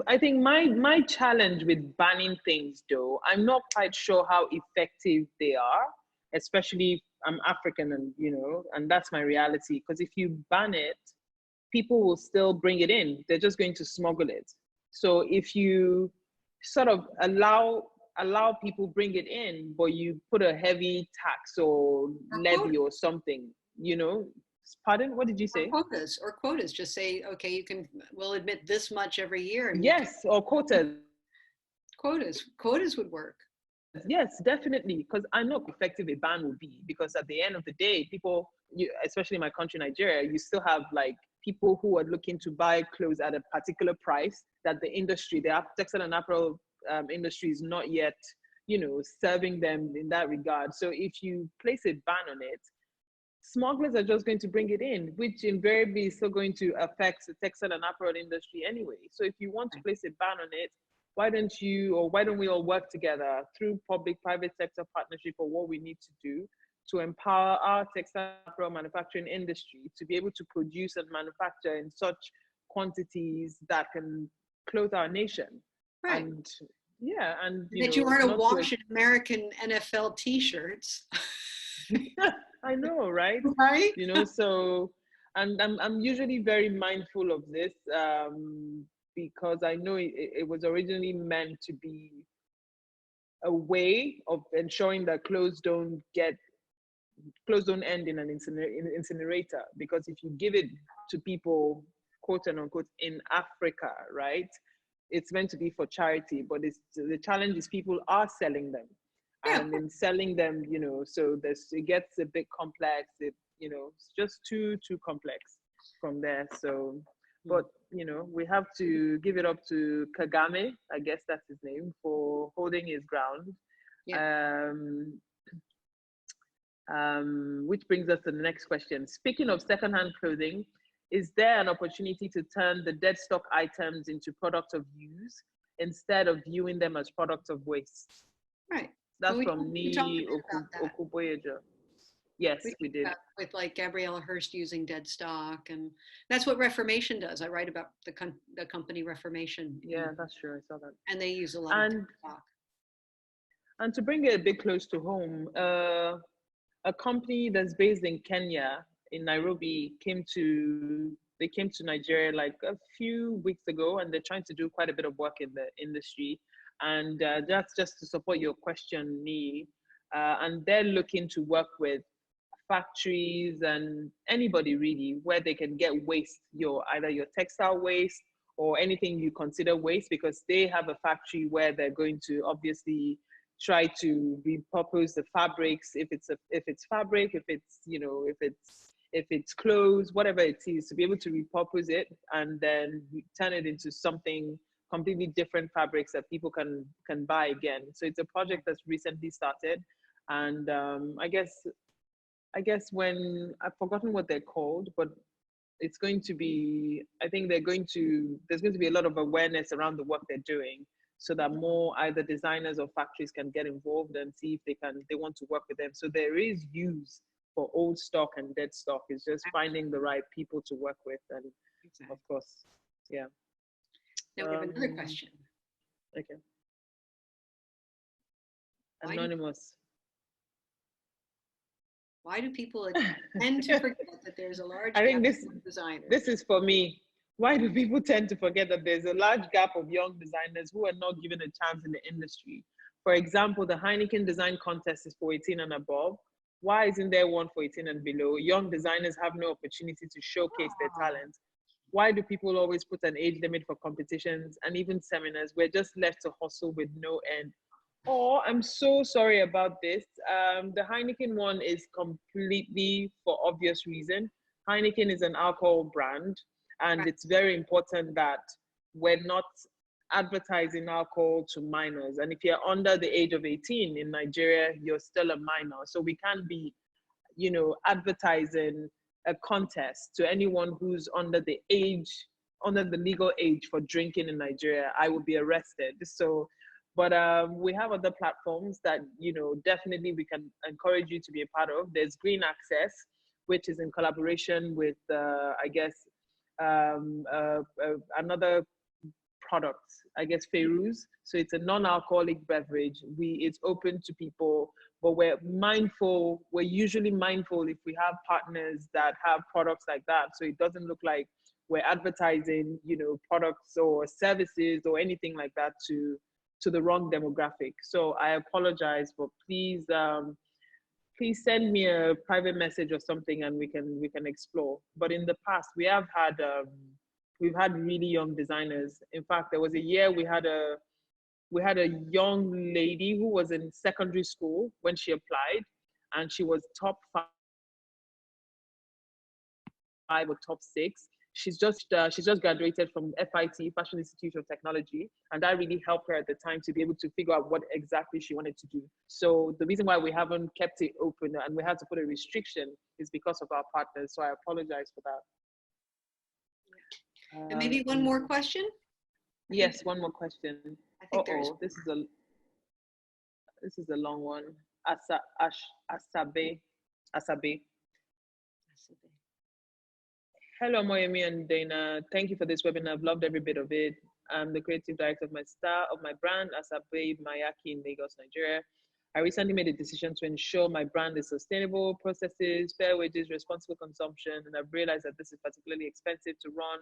I think my challenge with banning things, though, I'm not quite sure how effective they are, especially if I'm African, and that's my reality. Because if you ban it, people will still bring it in. They're just going to smuggle it. So if you sort of allow people bring it in, but you put a heavy tax or levy or something, Pardon? What did you say? Or quotas. Just say, okay, we'll admit this much every year. And Yes, or quotas. Quotas would work. Yes, definitely. Because I know how effective a ban will be. Because at the end of the day, people, especially in my country, Nigeria, you still have like people who are looking to buy clothes at a particular price that the industry, the textile and apparel industry is not yet, serving them in that regard. So if you place a ban on it, smugglers are just going to bring it in, which invariably is still going to affect the textile and apparel industry anyway. So if you want to place a ban on it, why don't we all work together through public-private sector partnership for what we need to do to empower our textile and apparel manufacturing industry to be able to produce and manufacture in such quantities that can clothe our nation. Right. And yeah, and that you want to wash in American NFL t-shirts. I know, right? Right. So, and I'm usually very mindful of this because I know it was originally meant to be a way of ensuring that clothes don't end in an incinerator. Because if you give it to people, quote and unquote, in Africa, right? It's meant to be for charity, but the challenge is people are selling them. Yeah. And in selling them, so it gets a bit complex. It's just too complex from there. So, but we have to give it up to Kagame, I guess that's his name, for holding his ground. Yeah. Which brings us to the next question. Speaking of secondhand clothing, is there an opportunity to turn the dead stock items into products of use instead of viewing them as products of waste? Right. That's from Ni Okuboyeja. Yes, we did. With like Gabriella Hearst using dead stock, and that's what Reformation does. I write about the company Reformation. Yeah, that's true. I saw that. And they use a lot of dead stock. And to bring it a bit close to home, a company that's based in Kenya, in Nairobi, came to Nigeria like a few weeks ago, and they're trying to do quite a bit of work in the industry. And that's just to support your question, Nee. And they're looking to work with factories and anybody really, where they can get waste, either your textile waste or anything you consider waste, because they have a factory where they're going to obviously try to repurpose the fabrics, if it's fabric, if it's clothes, whatever it is, to be able to repurpose it and then turn it into something completely different fabrics that people can buy again. So it's a project that's recently started, and I guess when I've forgotten what they're called, but it's going to be, I think there's going to be a lot of awareness around the work they're doing, so that more either designers or factories can get involved and see if they want to work with them. So there is use for old stock and dead stock. It's just finding the right people to work with, and of course, yeah. Now we have another question. Okay. Anonymous. Why do people tend to forget that there's a large I think gap of designers? This is for me. Why do people tend to forget that there's a large gap of young designers who are not given a chance in the industry? For example, the Heineken Design Contest is for 18 and above. Why isn't there one for 18 and below? Young designers have no opportunity to showcase their talent. Why do people always put an age limit for competitions and even seminars? We're just left to hustle with no end. Oh, I'm so sorry about this. The Heineken one is completely for obvious reason. Heineken is an alcohol brand, and it's very important that we're not advertising alcohol to minors. And if you're under the age of 18 in Nigeria, you're still a minor. So we can't be, advertising a contest to anyone who's under the legal age for drinking in Nigeria. I would be arrested. So, but we have other platforms that, definitely we can encourage you to be a part of. There's Green Access, which is in collaboration with, another product, Feiruz. So it's a non-alcoholic beverage. It's open to people, but we're usually mindful if we have partners that have products like that. So it doesn't look like we're advertising, products or services or anything like that to the wrong demographic. So I apologize, but please please send me a private message or something, and we can explore. But in the past, we've had really young designers. In fact, there was a year we had a young lady who was in secondary school when she applied, and she was top five or top six. She's just graduated from FIT, Fashion Institute of Technology, and that really helped her at the time to be able to figure out what exactly she wanted to do. So the reason why we haven't kept it open and we had to put a restriction is because of our partners. So I apologize for that. And maybe one more question. Yes, one more question. I think there's. This is a long one. Asabe. Hello, Omoyemi and Dana. Thank you for this webinar. I've loved every bit of it. I'm the creative director of my brand, Asabe Mayaki in Lagos, Nigeria. I recently made a decision to ensure my brand is sustainable, processes, fair wages, responsible consumption, and I've realized that this is particularly expensive to run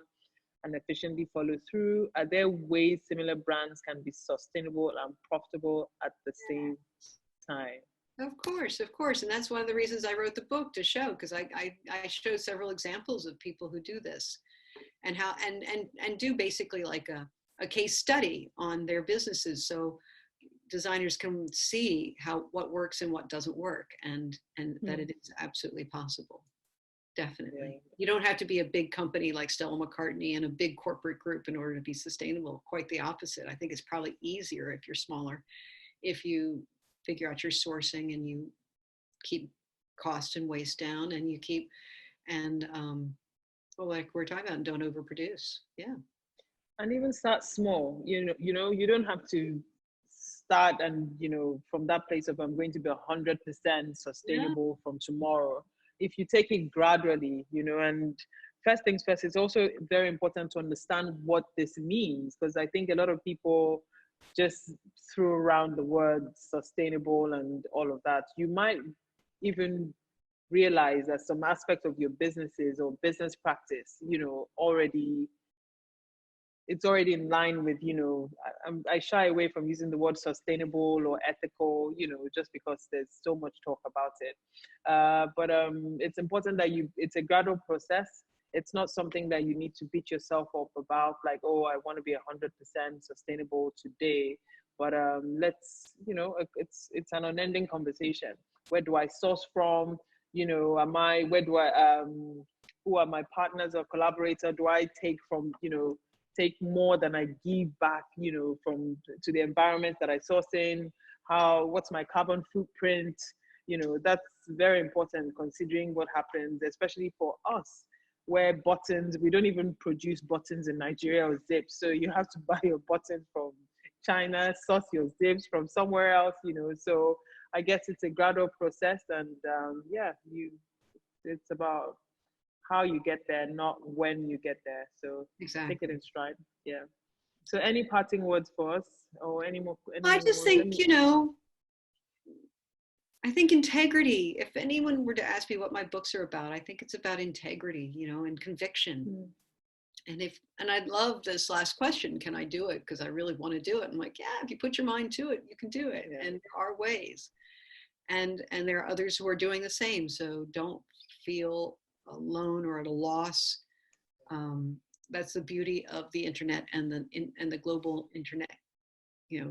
and efficiently follow through. Are there ways similar brands can be sustainable and profitable at the same time? Of course. And that's one of the reasons I wrote the book, to show, because I show several examples of people who do this and how and do basically like a case study on their businesses, so designers can see what works and what doesn't work, and that it is absolutely possible. Definitely. Yeah. You don't have to be a big company like Stella McCartney and a big corporate group in order to be sustainable. Quite the opposite. I think it's probably easier if you're smaller, if you figure out your sourcing and you keep cost and waste down, and you keep, like we're talking about, don't overproduce. Yeah. And even start small. You don't have to start and, from that place of I'm going to be 100% sustainable from tomorrow. If you take it gradually, and first things first, it's also very important to understand what this means, because I think a lot of people just threw around the word sustainable and all of that. You might even realize that some aspect of your businesses or business practice, it's already in line with, I shy away from using the word sustainable or ethical, just because there's so much talk about it. But it's important that it's a gradual process. It's not something that you need to beat yourself up about, like, oh, I want to be 100% sustainable today. But it's an unending conversation. Where do I source from? Who are my partners or collaborators? Do I take from, take more than I give back, to the environment that I source in? What's my carbon footprint? That's very important, considering what happens, especially for us, where we don't even produce buttons in Nigeria or zips. So you have to buy your button from China, source your zips from somewhere else, so I guess it's a gradual process, and it's about how you get there, not when you get there. So exactly. Take it in stride. Yeah. So any parting words for us, or any more? I just think, I think integrity. If anyone were to ask me what my books are about, I think it's about integrity, and conviction. Mm. And I'd love this last question, can I do it? Because I really want to do it. I'm like, yeah, if you put your mind to it, you can do it. Yeah. And there are ways. And there are others who are doing the same. So don't feel alone or at a loss. That's the beauty of the internet and the global internet,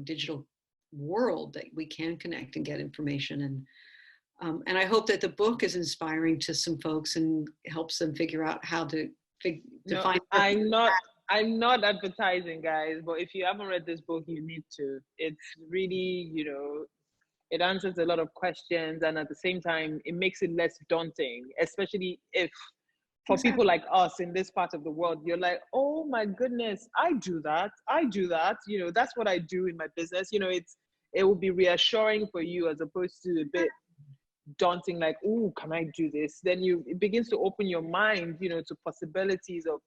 digital world, that we can connect and get information. And I hope that the book is inspiring to some folks and helps them figure out how to find. I'm not advertising, guys, but if you haven't read this book, you need to. It's really, it answers a lot of questions, and at the same time, it makes it less daunting, especially if for people like us in this part of the world, you're like, oh my goodness, I do that. That's what I do in my business. It will be reassuring for you, as opposed to a bit daunting, like, oh, can I do this? Then it begins to open your mind, to possibilities of,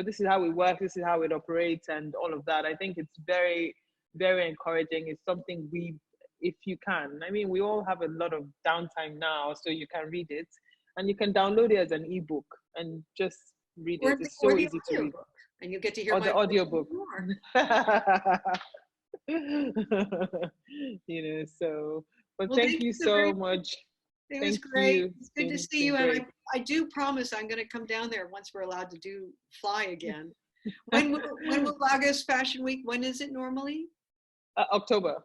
this is how it works, this is how it operates, and all of that. I think it's very, very encouraging. It's something if you can, we all have a lot of downtime now, so you can read it, and you can download it as an ebook and just read it. It's so easy to read. And you get to hear the audiobook. But Well, thank thank you you so very so much. It was Thank great. you. It's good to It's see you. been And great. I do promise I'm going to come down there once we're allowed to fly again. When will Lagos Fashion Week, when is it normally? October.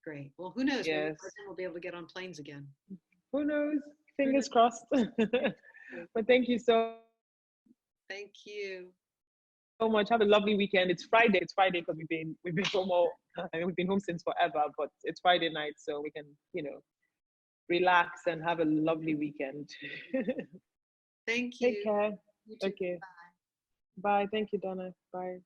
Great. Well, who knows? Maybe Yes. by then we'll be able to get on planes again. Who knows? Fingers crossed. But thank you so Thank you. much. Have a lovely weekend. It's Friday. It's Friday because we've been home we've been home since forever, but it's Friday night, so we can, relax and have a lovely weekend. Thank you. Take care. You too. Okay. Bye. Bye. Thank you, Donna. Bye.